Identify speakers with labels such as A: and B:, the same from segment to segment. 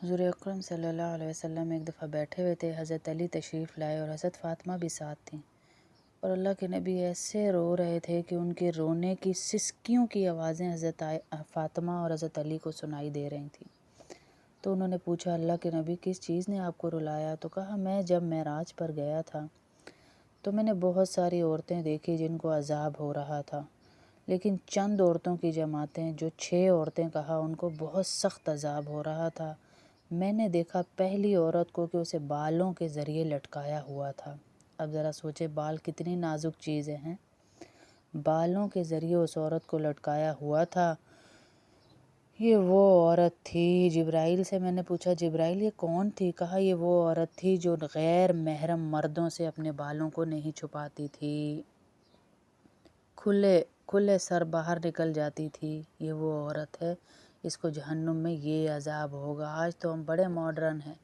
A: حضور اکرم صلی اللہ علیہ وسلم ایک دفعہ بیٹھے ہوئے تھے، حضرت علی تشریف لائے اور حضرت فاطمہ بھی ساتھ تھیں، اور اللہ کے نبی ایسے رو رہے تھے کہ ان کے رونے کی سسکیوں کی آوازیں حضرت فاطمہ اور حضرت علی کو سنائی دے رہی تھیں۔ تو انہوں نے پوچھا، اللہ کے نبی کس چیز نے آپ کو رلایا؟ تو کہا، میں جب معراج پر گیا تھا تو میں نے بہت ساری عورتیں دیکھی جن کو عذاب ہو رہا تھا، لیکن چند عورتوں کی جماعتیں، جو 6 عورتیں کہا، ان کو بہت سخت عذاب ہو رہا تھا۔ میں نے دیکھا پہلی عورت کو کہ اسے بالوں کے ذریعے لٹکایا ہوا تھا۔ اب ذرا سوچے، بال کتنی نازک چیزیں ہیں۔ بالوں کے ذریعے اس عورت کو لٹکایا ہوا تھا۔ یہ وہ عورت تھی۔ جبرائیل سے میں نے پوچھا، جبرائیل یہ کون تھی؟ کہا، یہ وہ عورت تھی جو غیر محرم مردوں سے اپنے بالوں کو نہیں چھپاتی تھی، کھلے سر باہر نکل جاتی تھی۔ یہ وہ عورت ہے، اس کو جہنم میں یہ عذاب ہوگا۔ آج تو ہم بڑے ماڈرن ہیں،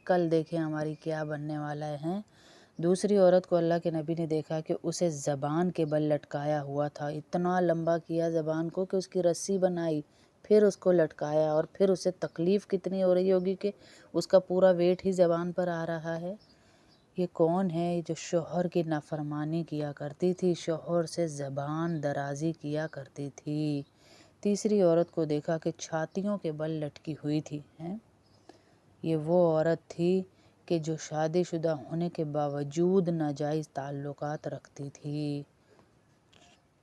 A: کل دیکھیں ہماری کیا بننے والا ہے۔ دوسری عورت کو اللہ کے نبی نے دیکھا کہ اسے زبان کے بل لٹکایا ہوا تھا، اتنا لمبا کیا زبان کو کہ اس کی رسی بنائی، پھر اس کو لٹکایا، اور پھر اسے تکلیف کتنی ہو رہی ہوگی کہ اس کا پورا ویٹ ہی زبان پر آ رہا ہے۔ یہ کون ہے جو شوہر کی نافرمانی کیا کرتی تھی، شوہر سے زبان درازی کیا کرتی تھی؟ تیسری عورت کو دیکھا کہ چھاتیوں کے بل لٹکی ہوئی تھی۔ یہ وہ عورت تھی کہ جو شادی شدہ ہونے کے باوجود ناجائز تعلقات رکھتی تھی۔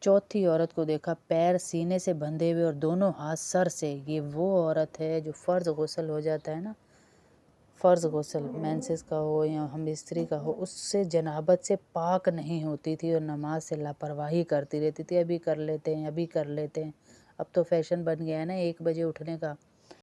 A: چوتھی عورت کو دیکھا پیر سینے سے بندھے ہوئے اور دونوں ہاتھ سر سے۔ یہ وہ عورت ہے جو فرض غسل ہو جاتا ہے نا، فرض غسل مینسس کا ہو یا ہم استری کا ہو، اس سے جنابت سے پاک نہیں ہوتی تھی اور نماز سے لاپرواہی کرتی رہتی تھی، ابھی کر لیتے ہیں ابھی کر لیتے ہیں۔ اب تو فیشن بن گیا ہے نا 1 بجے اٹھنے کا،